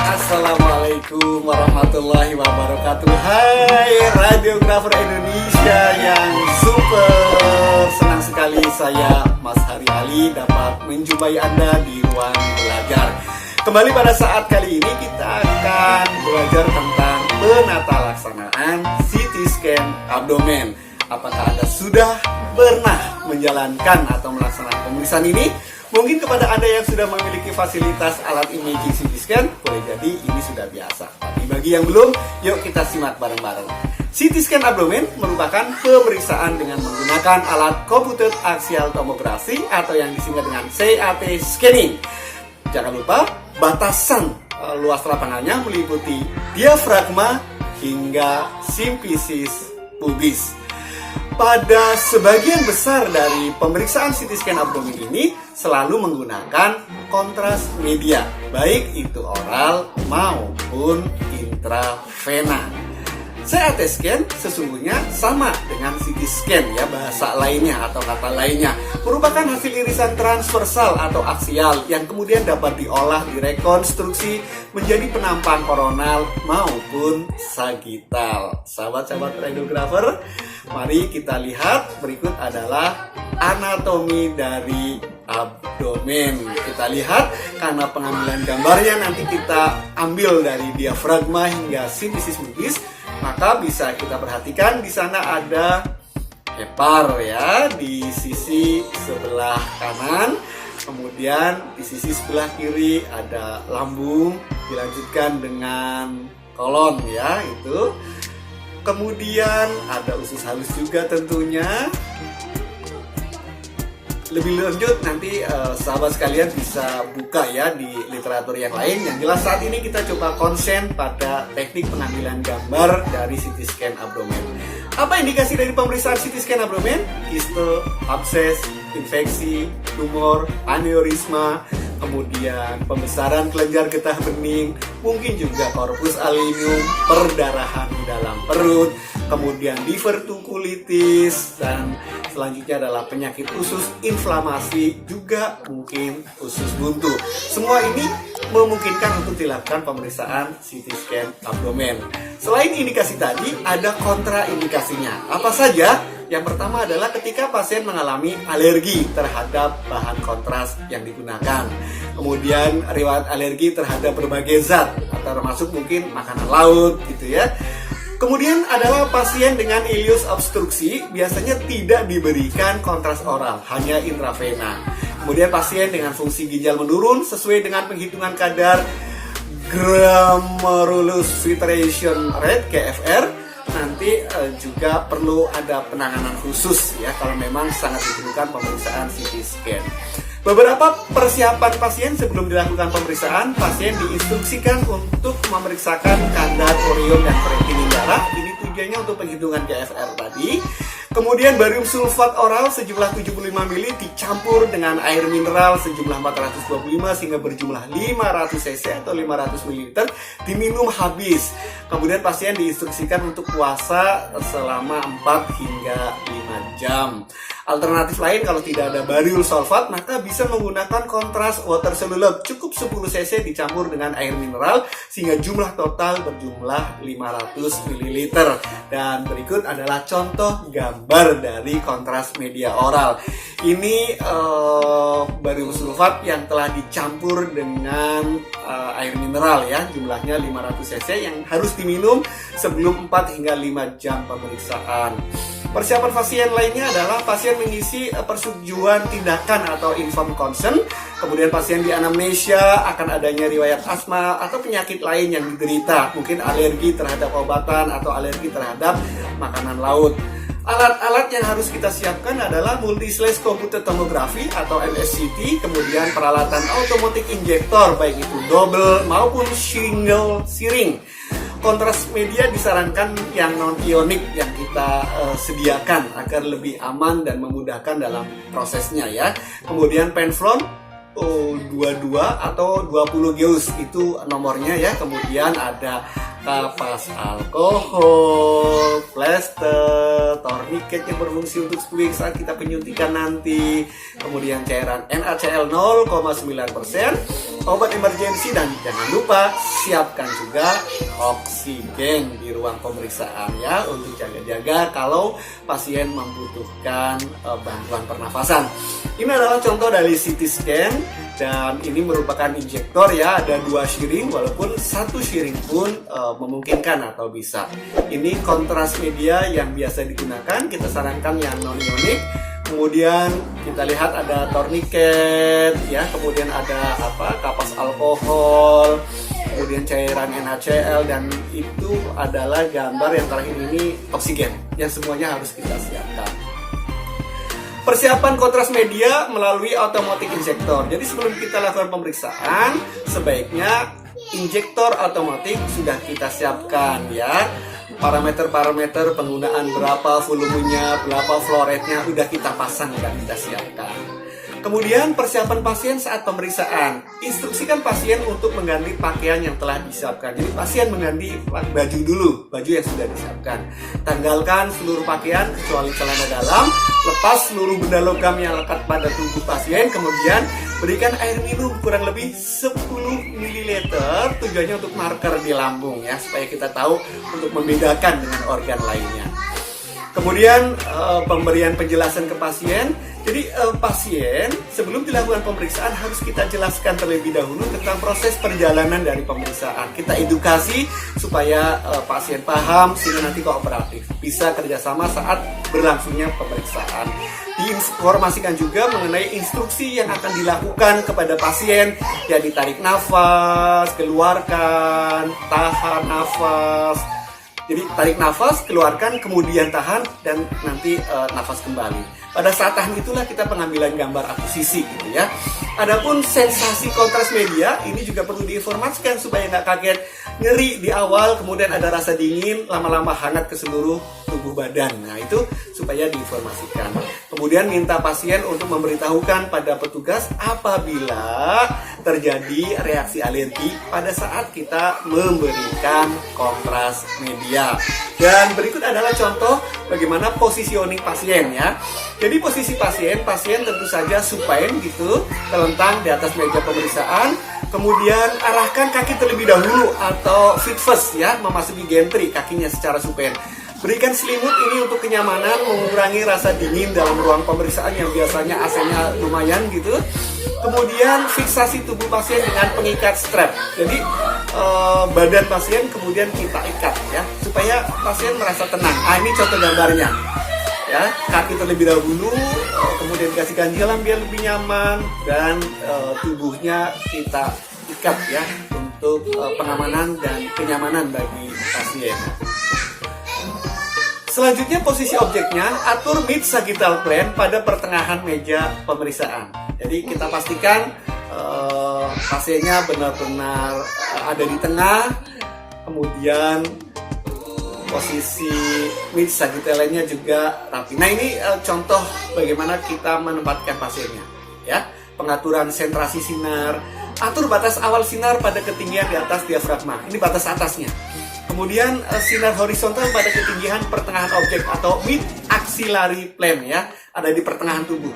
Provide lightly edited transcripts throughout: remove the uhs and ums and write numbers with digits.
Assalamualaikum warahmatullahi wabarakatuh. Hai radiografer Indonesia yang super senang sekali saya Mas Hari Ali dapat menjumpai Anda di ruang belajar. Kembali pada saat kali ini kita akan belajar tentang penata laksanaan CT scan abdomen. Apakah Anda sudah pernah menjalankan atau melaksanakan pemeriksaan ini? Mungkin kepada Anda yang sudah memiliki fasilitas alat imaging CT scan, boleh jadi ini sudah biasa. Tapi bagi yang belum, yuk kita simak bareng-bareng. CT scan abdomen merupakan pemeriksaan dengan menggunakan alat computed axial tomography atau yang disingkat dengan CAT scanning. Jangan lupa, batasan luas lapangannya meliputi diafragma hingga simfisis pubis. Pada sebagian besar dari pemeriksaan CT scan abdomen ini selalu menggunakan kontras media, baik itu oral maupun intravena. CAT scan sesungguhnya sama dengan CT scan ya, bahasa lainnya atau kata lainnya, merupakan hasil irisan transversal atau aksial yang kemudian dapat diolah direkonstruksi menjadi penampang koronal maupun sagital. Sahabat-sahabat radiografer, mari kita lihat berikut adalah anatomi dari abdomen. Kita lihat karena pengambilan gambarnya nanti kita ambil dari diafragma hingga simfisis pubis, maka bisa kita perhatikan di sana ada hepar ya di sisi sebelah kanan, kemudian di sisi sebelah kiri ada lambung, dilanjutkan dengan kolon ya itu. Kemudian ada usus halus juga tentunya. Lebih lanjut nanti sahabat sekalian bisa buka ya di literatur yang lain. Yang jelas saat ini kita coba konsen pada teknik pengambilan gambar dari CT scan abdomen. Apa indikasi dari pemeriksaan CT scan abdomen? Kiste, abses, infeksi, tumor, aneurisma, kemudian pembesaran kelenjar getah bening, mungkin juga corpus allinium, perdarahan di dalam perut, kemudian diverticulitis, dan selanjutnya adalah penyakit usus, inflamasi, juga mungkin usus buntu. Semua ini memungkinkan untuk dilakukan pemeriksaan CT scan abdomen. Selain indikasi tadi, ada kontraindikasinya. Apa saja? Yang pertama adalah ketika pasien mengalami alergi terhadap bahan kontras yang digunakan. Kemudian riwayat alergi terhadap berbagai zat, termasuk mungkin makanan laut gitu ya. Kemudian adalah pasien dengan ileus obstruksi biasanya tidak diberikan kontras oral, hanya intravena. Kemudian pasien dengan fungsi ginjal menurun sesuai dengan penghitungan kadar glomerulus filtration rate (GFR), nanti juga perlu ada penanganan khusus ya kalau memang sangat diperlukan pemeriksaan CT scan. Beberapa persiapan pasien sebelum dilakukan pemeriksaan, pasien diinstruksikan untuk memeriksakan kadar urium dan kreatinin darah. Ini tujuannya untuk penghitungan GFR tadi. Kemudian barium sulfat oral sejumlah 75 ml dicampur dengan air mineral sejumlah 425 sehingga berjumlah 500 cc atau 500 ml diminum habis. Kemudian pasien diinstruksikan untuk puasa selama 4 hingga 5 jam. Alternatif lain kalau tidak ada barium sulfat maka bisa menggunakan kontras water soluble, cukup 10 cc dicampur dengan air mineral sehingga jumlah total berjumlah 500 ml. Dan berikut adalah contoh gambar dari kontras media oral. Ini barium sulfat yang telah dicampur dengan air mineral ya, jumlahnya 500 cc yang harus diminum sebelum 4 hingga 5 jam pemeriksaan. Persiapan pasien lainnya adalah pasien mengisi persetujuan tindakan atau informed consent. Kemudian pasien di anamnesia akan adanya riwayat asma atau penyakit lain yang diderita, mungkin alergi terhadap obatan atau alergi terhadap makanan laut. Alat-alat yang harus kita siapkan adalah multi-slice computed tomography atau MSCT, kemudian peralatan automatic injector baik itu double maupun single syring. Kontras media disarankan yang non-ionik yang kita sediakan agar lebih aman dan memudahkan dalam prosesnya ya. Kemudian Penflon 22 atau 20 Gauss itu nomornya ya. Kemudian ada kapas alkohol, plester, tourniquet yang berfungsi untuk spuing saat kita penyuntikan nanti, kemudian cairan NaCl 0,9%, obat emergensi, dan jangan lupa siapkan juga oksigen di ruang pemeriksaan ya, untuk jaga-jaga kalau pasien membutuhkan bantuan pernafasan. Ini adalah contoh dari CT scan, dan ini merupakan injektor ya, ada 2 syring, walaupun 1 syring pun memungkinkan atau bisa. Ini kontras media yang biasa digunakan, kita sarankan yang non-ionik. Kemudian kita lihat ada tourniquet ya, kemudian ada kapas alkohol, kemudian cairan NaCl, dan itu adalah gambar yang terakhir ini oksigen, yang semuanya harus kita siapkan. Persiapan kontras media melalui automatic injector. Jadi sebelum kita lakukan pemeriksaan, sebaiknya injektor otomatis sudah kita siapkan ya. Parameter-parameter penggunaan, berapa volumenya, berapa flow rate-nya udah kita pasang, udah kita siapkan. Kemudian persiapan pasien saat pemeriksaan. Instruksikan pasien untuk mengganti pakaian yang telah disiapkan. Jadi pasien mengganti baju dulu, baju yang sudah disiapkan. Tanggalkan seluruh pakaian kecuali celana dalam. Lepas seluruh benda logam yang lekat pada tubuh pasien. Kemudian berikan air minum kurang lebih 10 ml. Tujuannya untuk marker di lambung ya, supaya kita tahu untuk membedakan dengan organ lainnya. Kemudian pemberian penjelasan ke pasien. Jadi pasien sebelum dilakukan pemeriksaan harus kita jelaskan terlebih dahulu tentang proses perjalanan dari pemeriksaan. Kita edukasi supaya pasien paham sehingga nanti kooperatif, bisa kerjasama saat berlangsungnya pemeriksaan. Diinformasikan juga mengenai instruksi yang akan dilakukan kepada pasien, ya ditarik nafas, keluarkan, tahan nafas. Jadi tarik nafas, keluarkan, kemudian tahan, dan nanti nafas kembali. Pada saat tahan itulah kita pengambilan gambar akuisisi gitu ya. Adapun sensasi kontras media ini juga perlu diinformasikan supaya nggak kaget, nyeri di awal, kemudian ada rasa dingin, lama-lama hangat ke seluruh tubuh badan. Nah itu supaya diinformasikan. Kemudian minta pasien untuk memberitahukan pada petugas apabila terjadi reaksi alergi pada saat kita memberikan kontras media. Dan berikut adalah contoh bagaimana positioning pasien ya. Jadi posisi pasien tentu saja supine gitu, terlentang di atas meja pemeriksaan. Kemudian arahkan kaki terlebih dahulu atau feet first ya, memasuki gantry kakinya secara supine. Berikan selimut ini untuk kenyamanan, mengurangi rasa dingin dalam ruang pemeriksaan yang biasanya AC-nya lumayan gitu. Kemudian fiksasi tubuh pasien dengan pengikat strap. Jadi badan pasien kemudian kita ikat ya, supaya pasien merasa tenang. Ini contoh gambarnya. Ya, kaki terlebih dahulu, kemudian kasih ganjalan biar lebih nyaman, dan tubuhnya kita ikat ya untuk pengamanan dan kenyamanan bagi pasien. Selanjutnya posisi objeknya, atur mid sagittal plane pada pertengahan meja pemeriksaan. Jadi kita pastikan pasiennya benar-benar ada di tengah, kemudian posisi mid sagittale-nya juga rapi. Nah ini contoh bagaimana kita menempatkan pasiennya ya. Pengaturan sentrasi sinar, atur batas awal sinar pada ketinggian di atas diafragma, ini batas atasnya. Kemudian sinar horizontal pada ketinggian pertengahan objek atau mid axillary plane ya, ada di pertengahan tubuh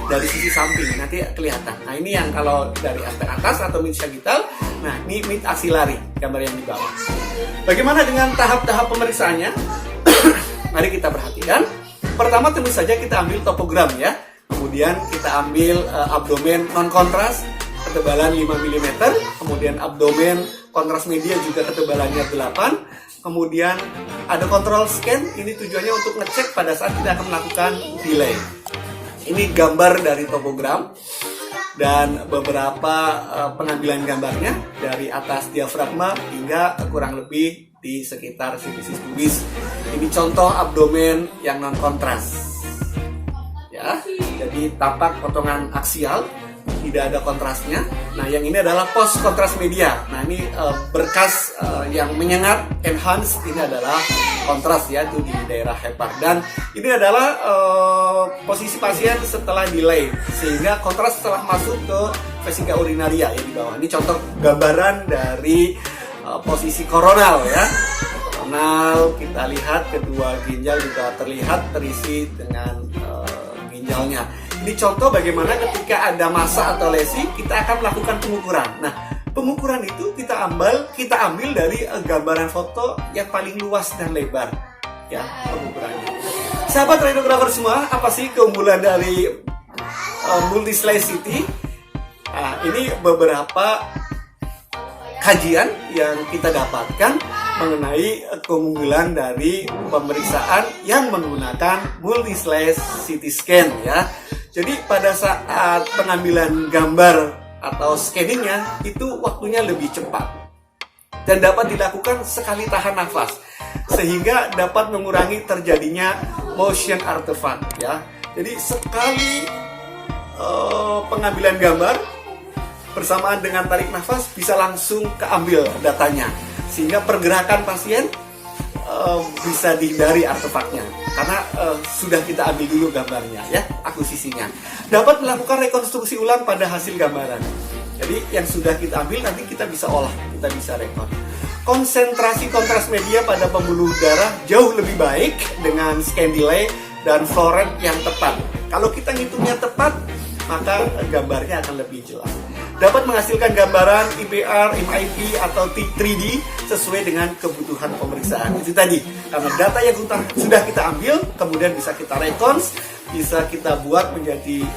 dari sisi samping nanti kelihatan. Nah ini yang kalau dari aspek atas atau mid sagittal. Nah ini mid axillary, gambar yang di bawah. Bagaimana dengan tahap-tahap pemeriksaannya? Mari kita perhatikan. Pertama tentu saja kita ambil topogram ya. Kemudian kita ambil abdomen non kontras ketebalan 5 mm. Kemudian abdomen kontras media juga ketebalannya 8. Kemudian ada kontrol scan. Ini tujuannya untuk ngecek pada saat kita akan melakukan delay. Ini gambar dari topogram dan beberapa pengambilan gambarnya dari atas diafragma hingga kurang lebih di sekitar sifisis pubis. Ini contoh abdomen yang non kontras ya, jadi tampak potongan aksial, tidak ada kontrasnya. Nah yang ini adalah post kontras media. Nah ini berkas yang menyengat enhance, ini adalah kontras ya, itu di daerah hepar. Dan ini adalah posisi pasien setelah delay, sehingga kontras setelah masuk ke vesika urinaria ya di bawah. Ini contoh gambaran dari posisi koronal ya. Koronal, kita lihat kedua ginjal juga terlihat terisi dengan ginjalnya. Ini contoh bagaimana ketika ada massa atau lesi kita akan melakukan pengukuran. Nah, pengukuran itu kita ambil dari gambaran foto yang paling luas dan lebar ya pengukurannya. Sahabat radiografer semua, apa sih keunggulan dari multi-slice CT? Nah, ini beberapa kajian yang kita dapatkan mengenai keunggulan dari pemeriksaan yang menggunakan multi-slice CT scan ya. Jadi pada saat pengambilan gambar atau scanningnya itu waktunya lebih cepat dan dapat dilakukan sekali tahan nafas sehingga dapat mengurangi terjadinya motion artifact ya. Jadi sekali pengambilan gambar bersamaan dengan tarik nafas bisa langsung keambil datanya sehingga pergerakan pasien bisa dihindari artefaknya karena sudah kita ambil dulu gambarnya ya, akuisisinya. Dapat melakukan rekonstruksi ulang pada hasil gambaran. Jadi yang sudah kita ambil nanti kita bisa olah, kita bisa rekon. Konsentrasi kontras media pada pembuluh darah jauh lebih baik dengan scan delay dan flow rate yang tepat. Kalau kita ngitungnya tepat, maka gambarnya akan lebih jelas. Dapat menghasilkan gambaran IPR, MIP, atau 3D sesuai dengan kebutuhan pemeriksaan. Itu tadi, karena data yang sudah kita ambil, kemudian bisa kita rekons, bisa kita buat menjadi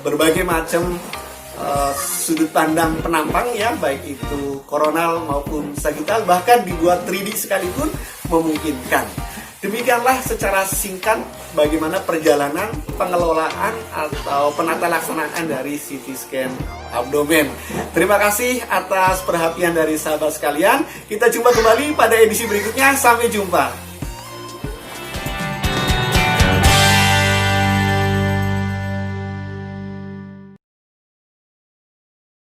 berbagai macam sudut pandang penampang ya, baik itu koronal maupun sagittal, bahkan dibuat 3D sekalipun memungkinkan. Demikianlah secara singkat bagaimana perjalanan pengelolaan atau penata laksanaan dari CT scan abdomen. Terima kasih atas perhatian dari sahabat sekalian. Kita jumpa kembali pada edisi berikutnya. Sampai jumpa.